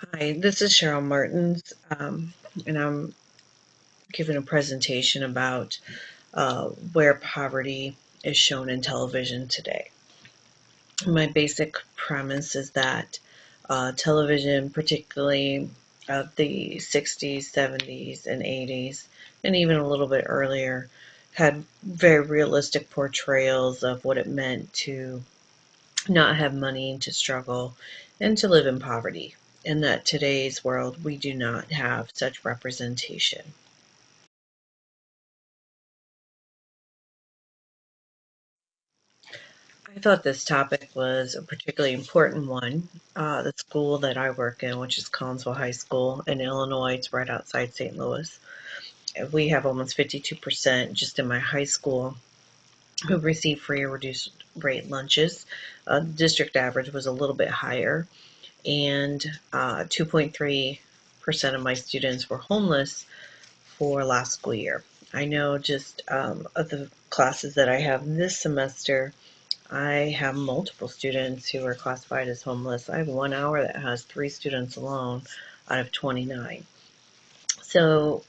Hi, this is CMartens, and I'm giving a presentation about where poverty is shown in television today. My basic premise is that television, particularly of the 60s, 70s, and 80s, and even a little bit earlier, had very realistic portrayals of what it meant to not have money, to struggle, and to live in poverty. In that today's world, we do not have such representation. I thought this topic was a particularly important one. The school that I work in, which is Collinsville High School in Illinois, it's right outside St. Louis. We have almost 52% just in my high school who receive free or reduced rate lunches. District average was a little bit higher, and 2.3% of my students were homeless for last school year. I know just of the classes that I have this semester, I have multiple students who are classified as homeless. I have 1 hour that has 3 students alone out of 29. So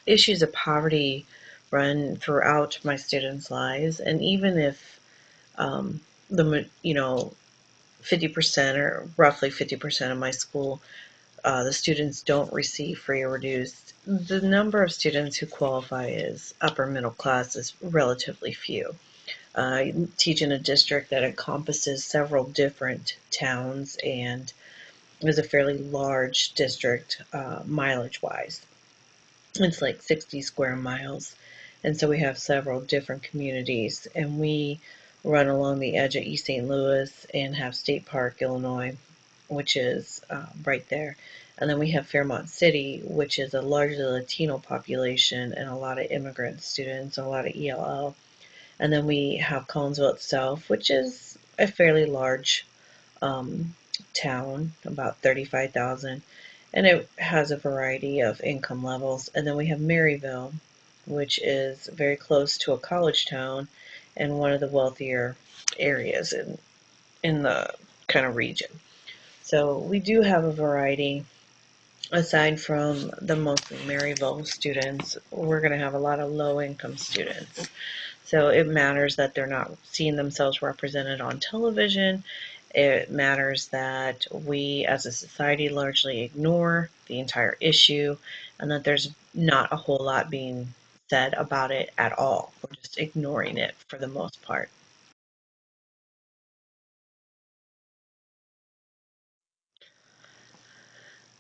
issues of poverty run throughout my students' lives, and even if the 50% or roughly 50% of my school, the students don't receive free or reduced, the number of students who qualify as upper middle class is relatively few. I teach in a district that encompasses several different towns and is a fairly large district mileage wise. It's like 60 square miles. And so we have several different communities, and we run along the edge of East St. Louis and have State Park, Illinois, which is right there. And then we have Fairmont City, which is a largely Latino population and a lot of immigrant students, and a lot of ELL. And then we have Collinsville itself, which is a fairly large um, town, about 35,000, and it has a variety of income levels. And then we have Maryville, which is very close to a college town and one of the wealthier areas in the kind of region. So we do have a variety. Aside from the mostly Maryville students, we're going to have a lot of low income students. So it matters that they're not seeing themselves represented on television. It matters that we as a society largely ignore the entire issue and that there's not a whole lot being said about it at all. We're just ignoring it for the most part.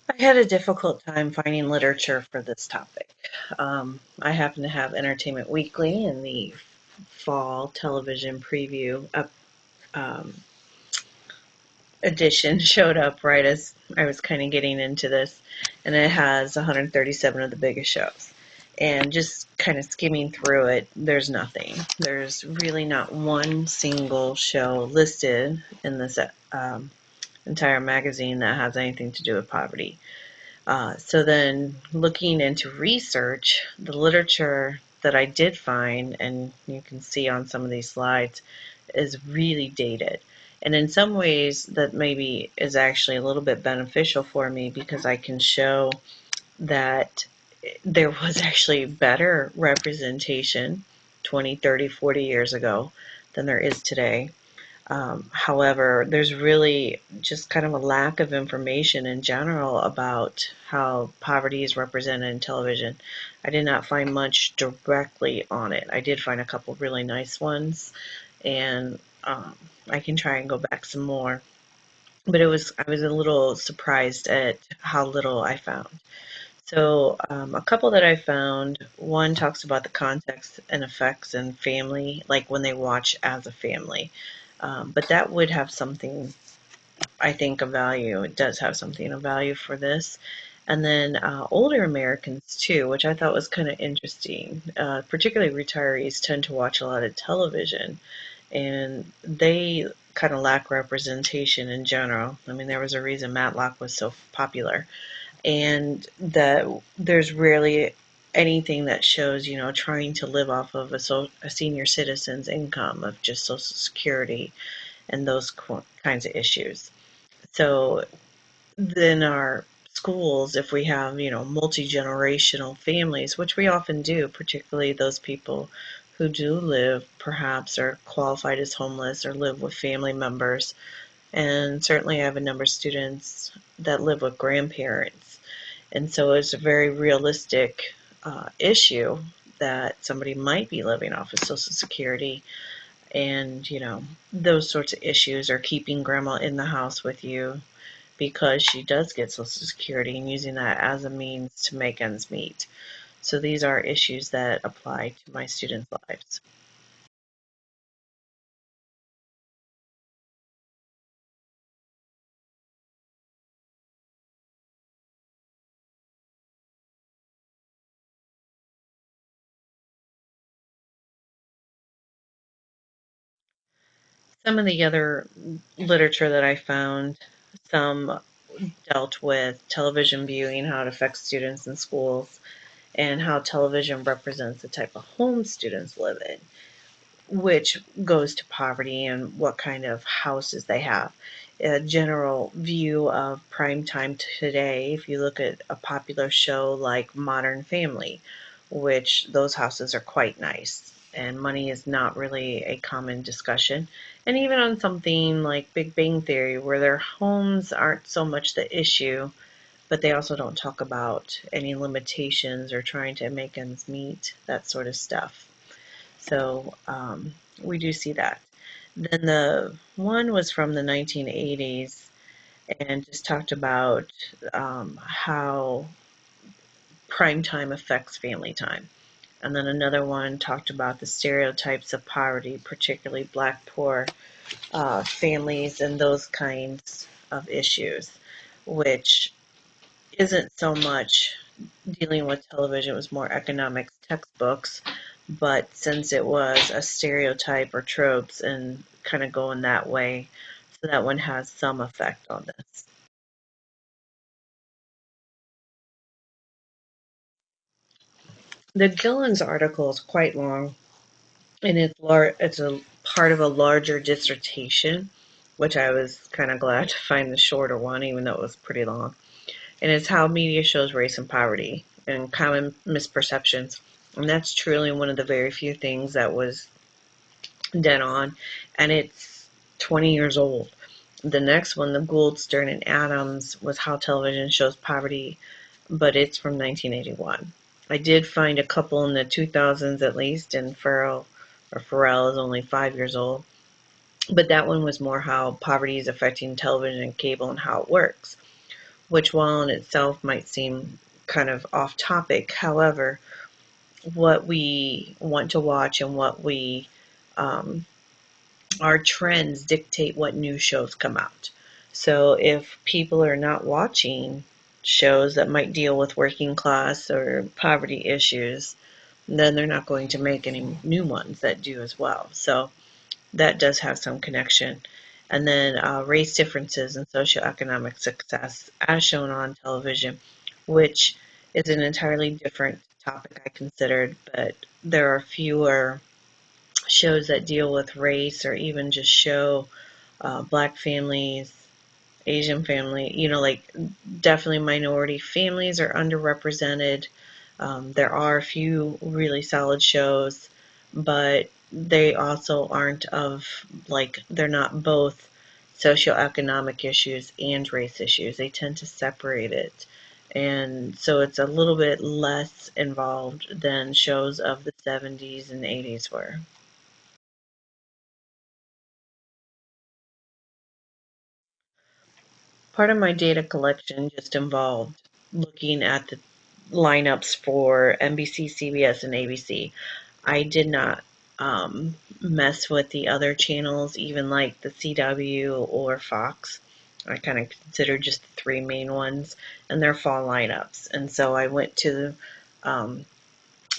I had a difficult time finding literature for this topic. I happen to have Entertainment Weekly in the fall television preview um, edition showed up right as I was kind of getting into this, and it has 137 of the biggest shows. And just kind of skimming through it, there's nothing. There's really not one single show listed in this entire magazine that has anything to do with poverty. So then looking into research, the literature that I did find, and you can see on some of these slides, is really dated. And in some ways, that maybe is actually a little bit beneficial for me because I can show that there was actually better representation 20, 30, 40 years ago than there is today. However, there's really just kind of a lack of information in general about how poverty is represented in television. I did not find much directly on it. I did find a couple really nice ones, and I can try and go back some more. But I was a little surprised at how little I found. So, a couple that I found, one talks about the context and effects and family, like when they watch as a family. But that would have something, I think, of value. It does have something of value for this. And then older Americans, too, which I thought was kind of interesting. Particularly retirees tend to watch a lot of television, and they kind of lack representation in general. I mean, there was a reason Matlock was so popular, and that there's rarely anything that shows, trying to live off of a senior citizen's income of just Social Security and those kinds of issues. So then our schools, if we have, multi-generational families, which we often do, particularly those people who do live perhaps are qualified as homeless or live with family members. And certainly I have a number of students that live with grandparents. And so it's a very realistic issue that somebody might be living off of Social Security, and those sorts of issues are keeping grandma in the house with you because she does get Social Security and using that as a means to make ends meet. So these are issues that apply to my students' lives. Some of the other literature that I found, some dealt with television viewing, how it affects students in schools, and how television represents the type of home students live in, which goes to poverty and what kind of houses they have. A general view of prime time today, if you look at a popular show like Modern Family, which those houses are quite nice, and money is not really a common discussion. And even on something like Big Bang Theory, where their homes aren't so much the issue, but they also don't talk about any limitations or trying to make ends meet, that sort of stuff. So we do see that. Then the one was from the 1980s and just talked about how prime time affects family time. And then another one talked about the stereotypes of poverty, particularly black poor families and those kinds of issues, which isn't so much dealing with television, it was more economics textbooks. But since it was a stereotype or tropes and kind of going that way, so that one has some effect on this. The Gillen's article is quite long, and it's a part of a larger dissertation, which I was kind of glad to find the shorter one, even though it was pretty long. And it's how media shows race and poverty and common misperceptions. And that's truly one of the very few things that was dead on, and it's 20 years old. The next one, the Gould, Stern, and Adams, was how television shows poverty, but it's from 1981. I did find a couple in the 2000s at least, and Farrell is only 5 years old. But that one was more how poverty is affecting television and cable and how it works, which, while in itself might seem kind of off topic, however, what we want to watch and what we um, our trends dictate what new shows come out. So if people are not watching shows that might deal with working class or poverty issues, then they're not going to make any new ones that do as well. So that does have some connection. And then race differences and socioeconomic success, as shown on television, which is an entirely different topic I considered, but there are fewer shows that deal with race or even just show black families, Asian family, like definitely minority families are underrepresented. There are a few really solid shows, but they also aren't they're not both socioeconomic issues and race issues. They tend to separate it. And so it's a little bit less involved than shows of the 70s and 80s were. Part of my data collection just involved looking at the lineups for NBC, CBS, and ABC. I did not mess with the other channels, even like the CW or Fox. I kind of considered just the three main ones and their fall lineups. And so I went to um,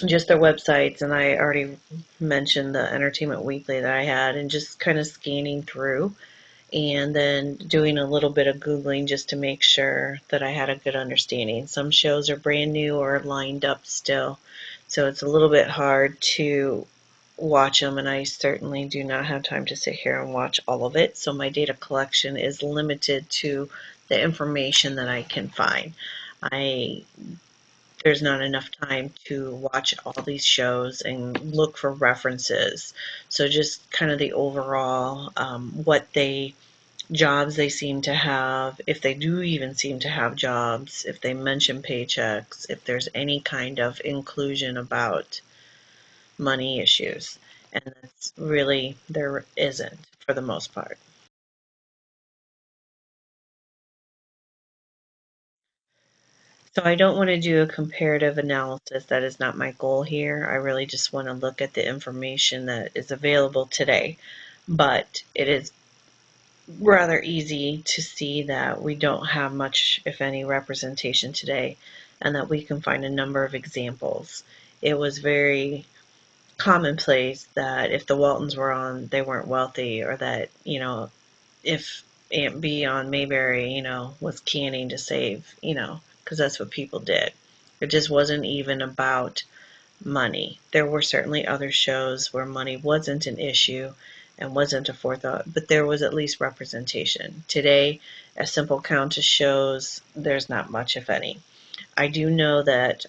just their websites, and I already mentioned the Entertainment Weekly that I had, and just kind of scanning through and then doing a little bit of Googling just to make sure that I had a good understanding. Some shows are brand new or lined up still, so it's a little bit hard to watch them, and I certainly do not have time to sit here and watch all of it. So my data collection is limited to the information that I can find. I There's not enough time to watch all these shows and look for references. So just kind of the overall, what they jobs they seem to have, if they do even seem to have jobs, if they mention paychecks, if there's any kind of inclusion about money issues. And that's really, there isn't for the most part. So I don't want to do a comparative analysis. That is not my goal here. I really just want to look at the information that is available today. But it is rather easy to see that we don't have much, if any, representation today, and that we can find a number of examples. It was very commonplace that if the Waltons were on, they weren't wealthy, or that, if Aunt B on Mayberry, was canning to save, because that's what people did. It just wasn't even about money. There were certainly other shows where money wasn't an issue and wasn't a forethought, but there was at least representation. Today, a simple count of shows, there's not much, if any. I do know that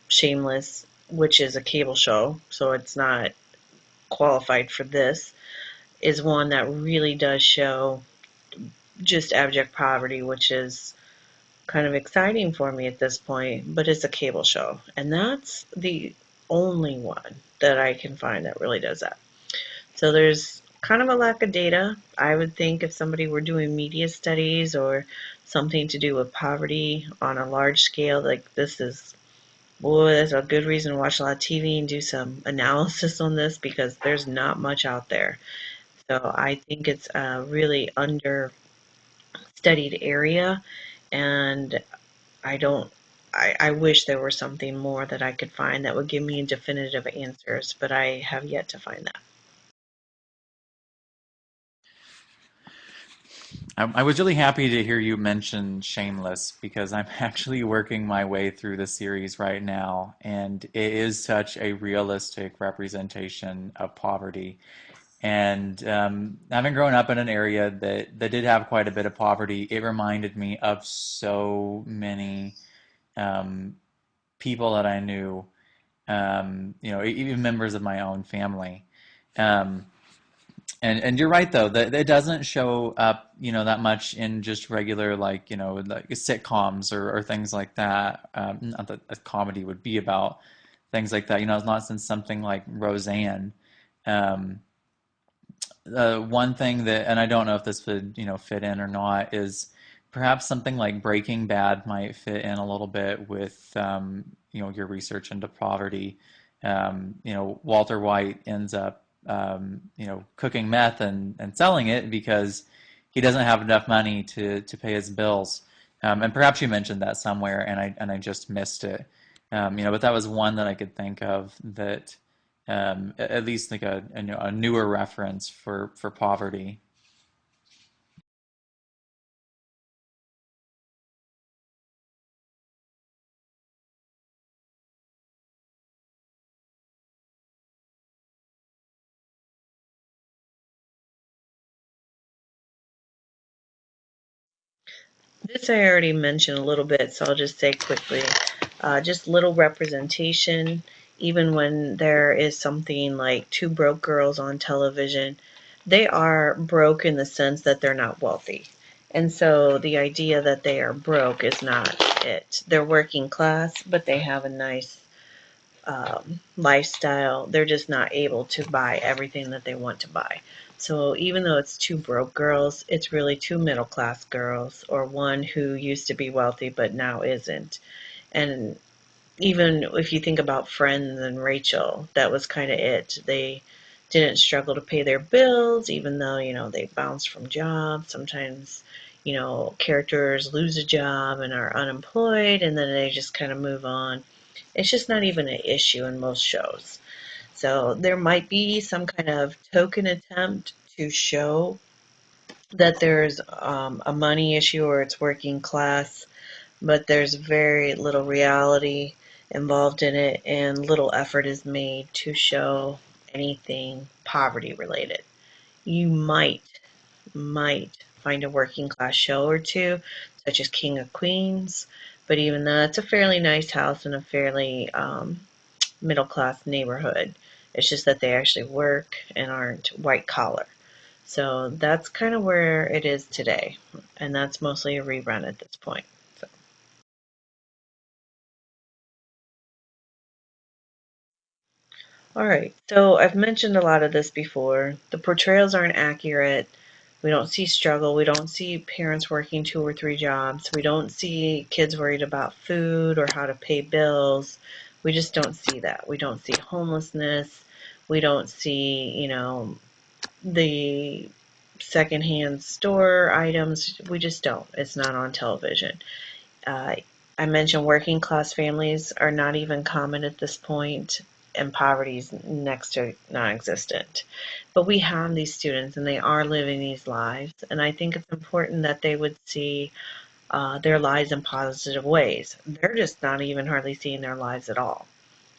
Shameless, which is a cable show, so it's not qualified for this, is one that really does show just abject poverty, which is kind of exciting for me at this point, but it's a cable show. And that's the only one that I can find that really does that. So there's kind of a lack of data. I would think if somebody were doing media studies or something to do with poverty on a large scale, like this is, boy, that's a good reason to watch a lot of TV and do some analysis on this because there's not much out there. So I think it's a really understudied area, and I don't. I wish there were something more that I could find that would give me definitive answers, but I have yet to find that. I was really happy to hear you mention Shameless because I'm actually working my way through the series right now, and it is such a realistic representation of poverty. And having grown up in an area that did have quite a bit of poverty, it reminded me of so many um, people that I knew, even members of my own family. Um, and you're right though that it doesn't show up that much in just regular like like sitcoms or things like that. Not that a comedy would be about things like that. It's not since something like Roseanne. Um, One thing that, and I don't know if this would fit in or not, is perhaps something like Breaking Bad might fit in a little bit with your research into poverty. Walter White ends up cooking meth and selling it because he doesn't have enough money to pay his bills. And perhaps you mentioned that somewhere, and I just missed it. But that was one that I could think of that at least like a newer reference for poverty. This I already mentioned a little bit, so I'll just say quickly, just little representation. Even when there is something like Two Broke Girls on television, they are broke in the sense that they're not wealthy. And so the idea that they are broke is not it. They're working class, but they have a nice lifestyle. They're just not able to buy everything that they want to buy. So even though it's two broke girls, it's really two middle class girls, or one who used to be wealthy but now isn't. And even if you think about Friends and Rachel, that was kind of it. They didn't struggle to pay their bills, even though, they bounced from jobs. Sometimes, characters lose a job and are unemployed, and then they just kind of move on. It's just not even an issue in most shows. So there might be some kind of token attempt to show that there's a money issue or it's working class, but there's very little reality involved in it, and little effort is made to show anything poverty related. You might find a working class show or two, such as King of Queens. But even that's a fairly nice house in a fairly middle class neighborhood. It's just that they actually work and aren't white collar. So that's kind of where it is today. And that's mostly a rerun at this point. So. All right. So I've mentioned a lot of this before. The portrayals aren't accurate. We don't see struggle. We don't see parents working two or three jobs. We don't see kids worried about food or how to pay bills. We just don't see that. We don't see homelessness. We don't see, the secondhand store items. We just don't. It's not on television. Uh, I mentioned working class families are not even common at this point, and poverty is next to non existent. But we have these students, and they are living these lives, and I think it's important that they would see their lives in positive ways. They're just not even hardly seeing their lives at all.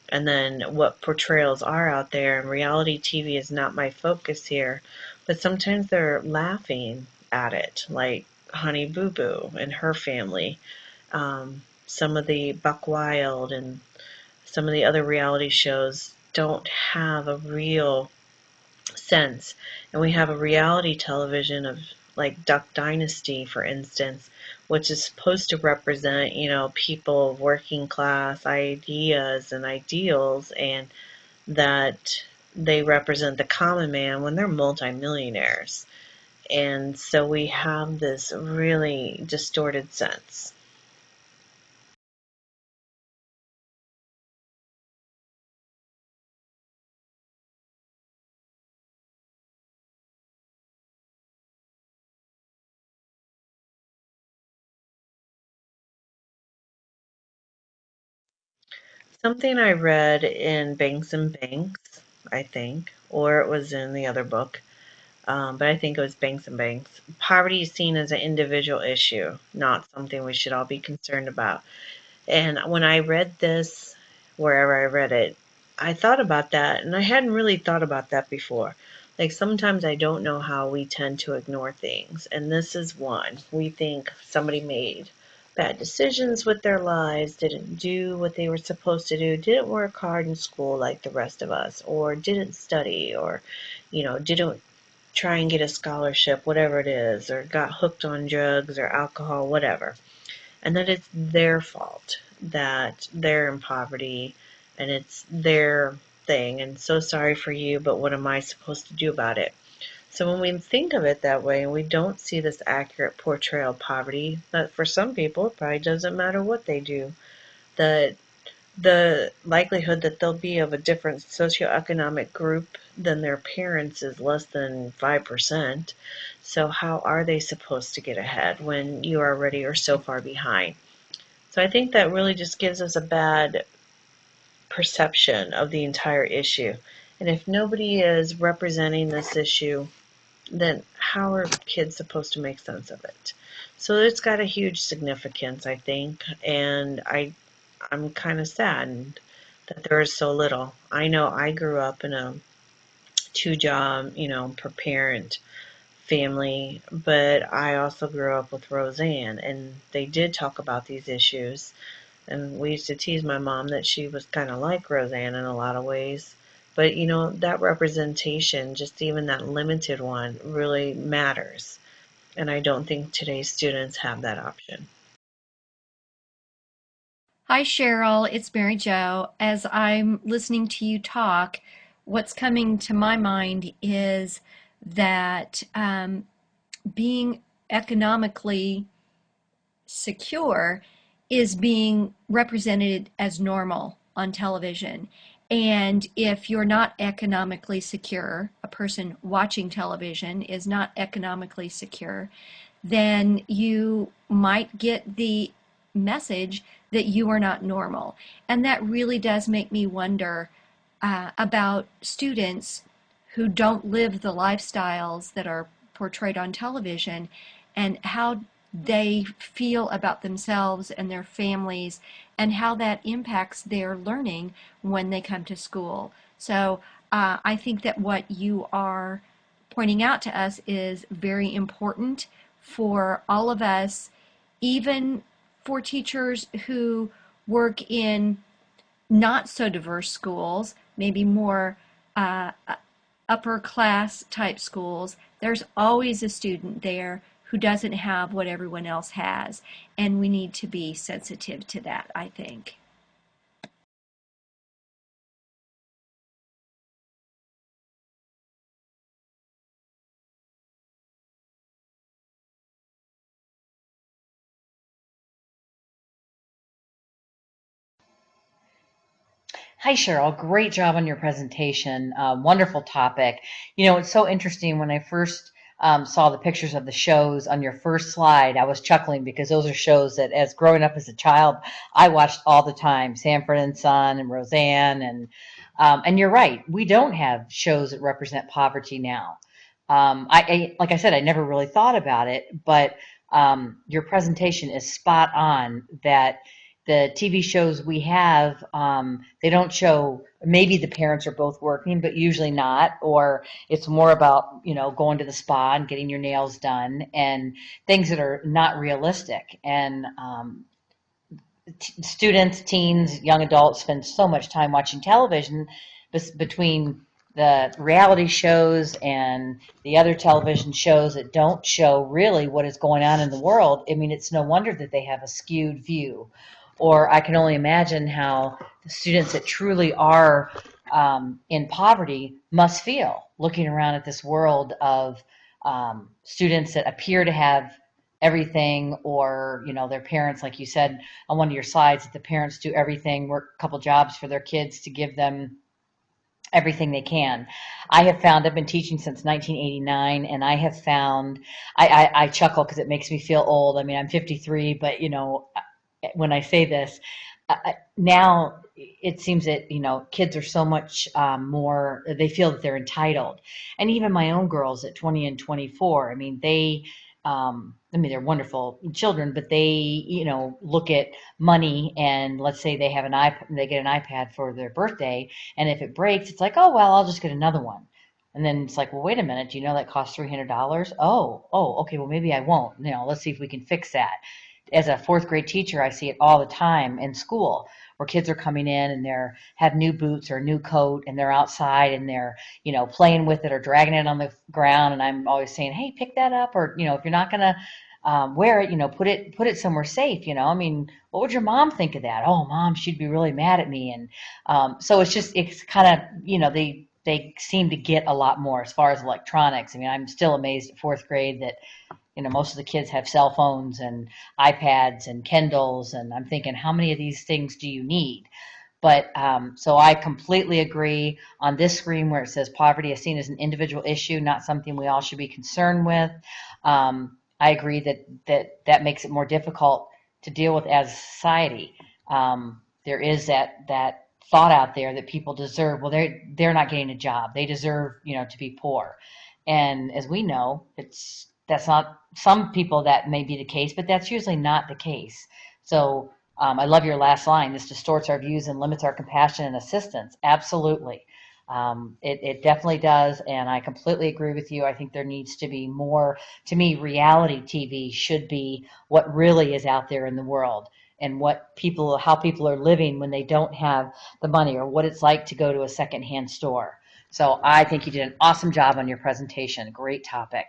And then what portrayals are out there, and reality TV is not my focus here, but sometimes they're laughing at it, like Honey Boo Boo and her family, some of the Buck Wild and some of the other reality shows don't have a real sense. And we have a reality television of like Duck Dynasty, for instance, which is supposed to represent, people of working class ideas and ideals, and that they represent the common man when they're multimillionaires. And so we have this really distorted sense. Something I read in Banks and Banks, I think, or it was in the other book, but I think it was Banks and Banks. Poverty is seen as an individual issue, not something we should all be concerned about. And when I read this, wherever I read it, I thought about that, and I hadn't really thought about that before. Like sometimes I don't know how we tend to ignore things, and this is one. We think somebody made bad decisions with their lives, didn't do what they were supposed to do, didn't work hard in school like the rest of us, or didn't study, or, didn't try and get a scholarship, whatever it is, or got hooked on drugs or alcohol, whatever, and that it's their fault that they're in poverty and it's their thing. And so sorry for you, but what am I supposed to do about it? So when we think of it that way and we don't see this accurate portrayal of poverty, that for some people it probably doesn't matter what they do, that the likelihood that they'll be of a different socioeconomic group than their parents is less than 5%. So how are they supposed to get ahead when you already are so far behind? So I think that really just gives us a bad perception of the entire issue. And if nobody is representing this issue, then how are kids supposed to make sense of it? So it's got a huge significance, I think, and I'm kind of saddened that there is so little. I know I grew up in a two job, per parent family, but I also grew up with Roseanne, and they did talk about these issues. And we used to tease my mom that she was kind of like Roseanne in a lot of ways. But that representation, just even that limited one, really matters. And I don't think today's students have that option. Hi, Cheryl. It's Mary Jo. As I'm listening to you talk, what's coming to my mind is that being economically secure is being represented as normal on television. And if you're not economically secure, a person watching television is not economically secure, then you might get the message that you are not normal. And that really does make me wonder about students who don't live the lifestyles that are portrayed on television and how they feel about themselves and their families and how that impacts their learning when they come to school. So I think that what you are pointing out to us is very important for all of us, even for teachers who work in not so diverse schools, maybe more uh, upper class type schools, there's always a student there who doesn't have what everyone else has. And we need to be sensitive to that, I think. Hi, Cheryl. Great job on your presentation. Wonderful topic. It's so interesting. When I first saw the pictures of the shows on your first slide, I was chuckling because those are shows that, as growing up as a child, I watched all the time. Sanford and Son and Roseanne, and you're right. We don't have shows that represent poverty now. Like I said, I never really thought about it, but your presentation is spot on. That the TV shows we have, they don't show, maybe the parents are both working, but usually not, or it's more about, going to the spa and getting your nails done and things that are not realistic. And students, teens, young adults spend so much time watching television between the reality shows and the other television shows that don't show really what is going on in the world. I mean, it's no wonder that they have a skewed view. Or I can only imagine how the students that truly are in poverty must feel looking around at this world of students that appear to have everything, or their parents, like you said on one of your slides, that the parents do everything, work a couple jobs for their kids to give them everything they can. I have found, I've been teaching since 1989, and I have found, I chuckle because it makes me feel old. I mean, I'm 53, but when I say this, now it seems that kids are so much more, they feel that they're entitled. And even my own girls at 20 and 24, I mean, they're wonderful children, but they look at money, and let's say they have they get an iPad for their birthday, and if it breaks, it's like, oh well, I'll just get another one. And then it's like, well, wait a minute, do you know that costs $300? Oh, okay, well, maybe I won't. Let's see if we can fix that. As a fourth grade teacher, I see it all the time in school, where kids are coming in and they're have new boots or a new coat, and they're outside and they're playing with it or dragging it on the ground. And I'm always saying, hey, pick that up, or if you're not gonna wear it, put it somewhere safe. I mean, what would your mom think of that? Oh, mom, she'd be really mad at me. And so it's kind of they seem to get a lot more as far as electronics. I mean, I'm still amazed at fourth grade that most of the kids have cell phones and iPads and Kindles, and I'm thinking, how many of these things do you need? But so I completely agree on this screen where it says poverty is seen as an individual issue, not something we all should be concerned with. I agree that makes it more difficult to deal with as a society. There is that thought out there that people deserve. Well, they're not getting a job. They deserve to be poor. And as we know, that's not, some people that may be the case, but that's usually not the case. So I love your last line. This distorts our views and limits our compassion and assistance. Absolutely. It definitely does. And I completely agree with you. I think there needs to be more. To me, reality TV should be what really is out there in the world, and how people are living when they don't have the money, or what it's like to go to a secondhand store. So I think you did an awesome job on your presentation. Great topic.